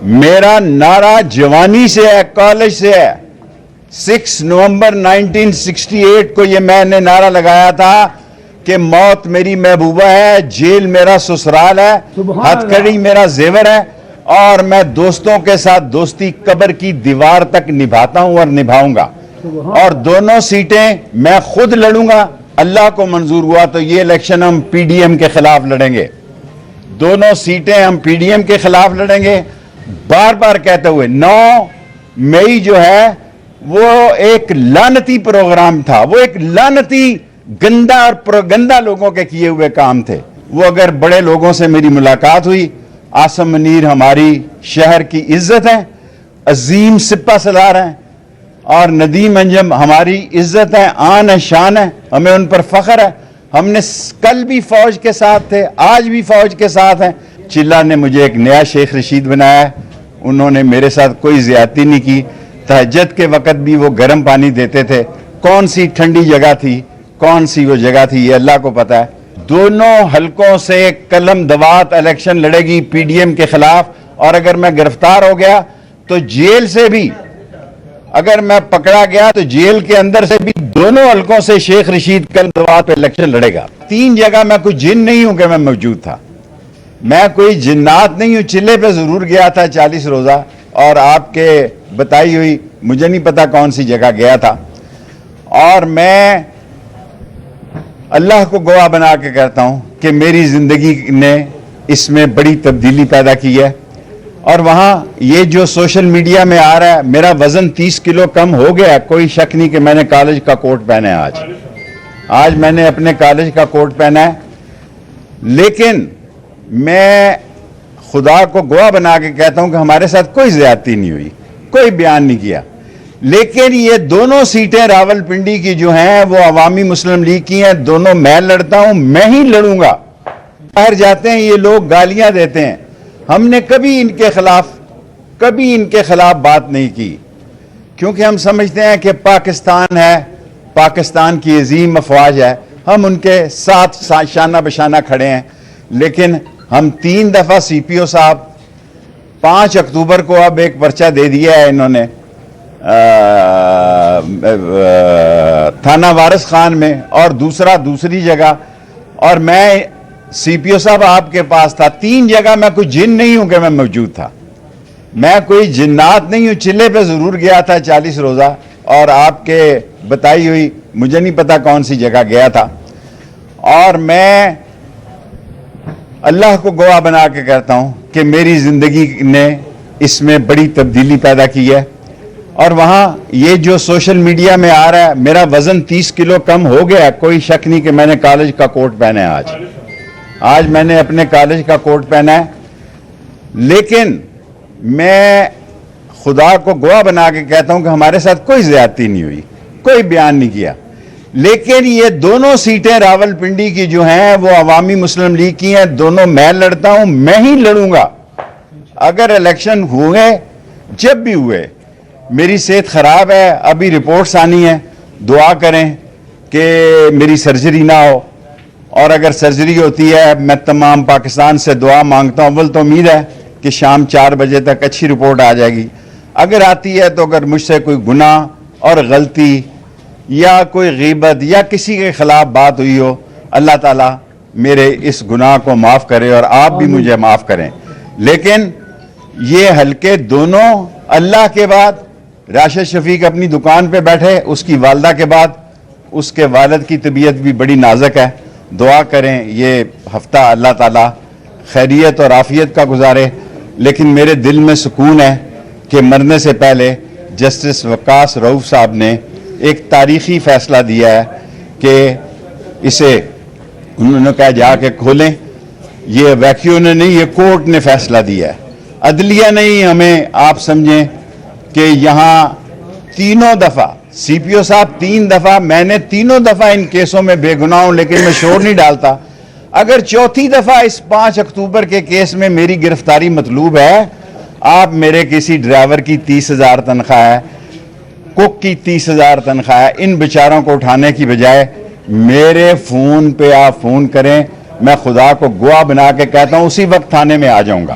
میرا نعرہ جوانی سے ہے, کالج سے ہے. 6 نومبر 1968 کو یہ میں نے نعرہ لگایا تھا کہ موت میری محبوبہ ہے, جیل میرا سسرال ہے, ہتھکڑی میرا زیور ہے, اور میں دوستوں کے ساتھ دوستی قبر کی دیوار تک نبھاتا ہوں اور نبھاؤں گا. اور دونوں سیٹیں میں خود لڑوں گا. اللہ کو منظور ہوا تو یہ الیکشن ہم پی ڈی ایم کے خلاف لڑیں گے. دونوں سیٹیں ہم پی ڈی ایم کے خلاف لڑیں گے. بار بار کہتے ہوئے 9 مئی جو ہے وہ ایک لعنتی پروگرام تھا, وہ ایک لعنتی گندا اور پروگندا لوگوں کے کیے ہوئے کام تھے. وہ اگر بڑے لوگوں سے میری ملاقات ہوئی, عاصم منیر ہماری شہر کی عزت ہیں, عظیم سپہ سالار ہیں, اور ندیم انجم ہماری عزت ہیں, آن ہے, شان ہے, ہمیں ان پر فخر ہے. ہم نے کل بھی فوج کے ساتھ تھے, آج بھی فوج کے ساتھ ہیں. چلہ نے مجھے ایک نیا شیخ رشید بنایا ہے, انہوں نے میرے ساتھ کوئی زیادتی نہیں کی. تہجد کے وقت بھی وہ گرم پانی دیتے تھے. کون سی ٹھنڈی جگہ تھی, کون سی وہ جگہ تھی, یہ اللہ کو پتا ہے. دونوں حلقوں سے قلم دوات الیکشن لڑے گی پی ڈی ایم کے خلاف, اور اگر میں گرفتار ہو گیا تو جیل سے بھی, اگر میں پکڑا گیا تو جیل کے اندر سے بھی دونوں حلقوں سے شیخ رشید قلم دوات پہ الیکشن لڑے گا. 3 جگہ میں کوئی جن نہیں ہوں کہ میں موجود تھا, میں کوئی جنات نہیں ہوں. چلے پہ ضرور گیا تھا 40 روزہ, اور آپ کے بتائی ہوئی مجھے نہیں پتا کون سی جگہ گیا تھا. اور میں اللہ کو گواہ بنا کے کہتا ہوں کہ میری زندگی نے اس میں بڑی تبدیلی پیدا کی ہے. اور وہاں یہ جو سوشل میڈیا میں آ رہا ہے, میرا وزن 30 کلو کم ہو گیا ہے, کوئی شک نہیں کہ میں نے کالج کا کوٹ پہنا ہے. آج میں نے اپنے کالج کا کوٹ پہنا ہے. لیکن میں خدا کو گواہ بنا کے کہتا ہوں کہ ہمارے ساتھ کوئی زیادتی نہیں ہوئی, کوئی بیان نہیں کیا. لیکن یہ دونوں سیٹیں راول پنڈی کی جو ہیں وہ عوامی مسلم لیگ کی ہیں. دونوں میں لڑتا ہوں, میں ہی لڑوں گا. باہر جاتے ہیں یہ لوگ گالیاں دیتے ہیں, ہم نے کبھی ان کے خلاف بات نہیں کی, کیونکہ ہم سمجھتے ہیں کہ پاکستان ہے, پاکستان کی عظیم افواج ہے, ہم ان کے ساتھ شانہ بشانہ کھڑے ہیں. لیکن ہم 3 دفعہ سی پی او صاحب 5 اکتوبر کو اب ایک پرچہ دے دیا ہے انہوں نے تھانہ وارث خان میں, اور دوسری جگہ, اور میں سی پی او صاحب آپ کے پاس تھا. 3 جگہ میں کوئی جن نہیں ہوں کہ میں موجود تھا, میں کوئی جنات نہیں ہوں. چلے پہ ضرور گیا تھا 40 روزہ, اور آپ کے بتائی ہوئی مجھے نہیں پتا کون سی جگہ گیا تھا. اور میں اللہ کو گواہ بنا کے کہتا ہوں کہ میری زندگی نے اس میں بڑی تبدیلی پیدا کی ہے. اور وہاں یہ جو سوشل میڈیا میں آ رہا ہے, میرا وزن 30 کلو کم ہو گیا ہے, کوئی شک نہیں کہ میں نے کالج کا کوٹ پہنا ہے. آج میں نے اپنے کالج کا کوٹ پہنا ہے. لیکن میں خدا کو گواہ بنا کے کہتا ہوں کہ ہمارے ساتھ کوئی زیادتی نہیں ہوئی, کوئی بیان نہیں کیا. لیکن یہ دونوں سیٹیں راول پنڈی کی جو ہیں وہ عوامی مسلم لیگ کی ہیں. دونوں میں لڑتا ہوں, میں ہی لڑوں گا. اگر الیکشن ہوئے, جب بھی ہوئے, میری صحت خراب ہے, ابھی رپورٹس آنی ہے, دعا کریں کہ میری سرجری نہ ہو, اور اگر سرجری ہوتی ہے میں تمام پاکستان سے دعا مانگتا ہوں. اول تو امید ہے کہ شام 4 بجے تک اچھی رپورٹ آ جائے گی. اگر آتی ہے تو اگر مجھ سے کوئی گناہ اور غلطی یا کوئی غیبت یا کسی کے خلاف بات ہوئی ہو, اللہ تعالیٰ میرے اس گناہ کو معاف کرے, اور آپ بھی مجھے معاف کریں. لیکن یہ حلقے دونوں, اللہ کے بعد راشد شفیق اپنی دکان پہ بیٹھے, اس کی والدہ کے بعد اس کے والد کی طبیعت بھی بڑی نازک ہے. دعا کریں یہ ہفتہ اللہ تعالیٰ خیریت اور عافیت کا گزارے. لیکن میرے دل میں سکون ہے کہ مرنے سے پہلے جسٹس وقاص رؤوف صاحب نے ایک تاریخی فیصلہ دیا ہے کہ اسے انہوں نے کہا جا کے کھولیں. یہ ویکیو نے نہیں, یہ کورٹ نے فیصلہ دیا ہے, عدلیہ نہیں. ہمیں آپ سمجھیں کہ یہاں 3 دفعہ سی پی او صاحب 3 دفعہ, میں نے 3 دفعہ ان کیسوں میں بے گناہ ہوں, لیکن میں شور نہیں ڈالتا. اگر 4تھی دفعہ اس 5 اکتوبر کے کیس میں میری گرفتاری مطلوب ہے, آپ میرے کسی ڈرائیور کی 30,000 تنخواہ ہے, کک کی 30,000 تنخواہ ہے, ان بیچاروں کو اٹھانے کی بجائے میرے فون پہ آپ فون کریں. میں خدا کو گواہ بنا کے کہتا ہوں اسی وقت تھانے میں آ جاؤں گا.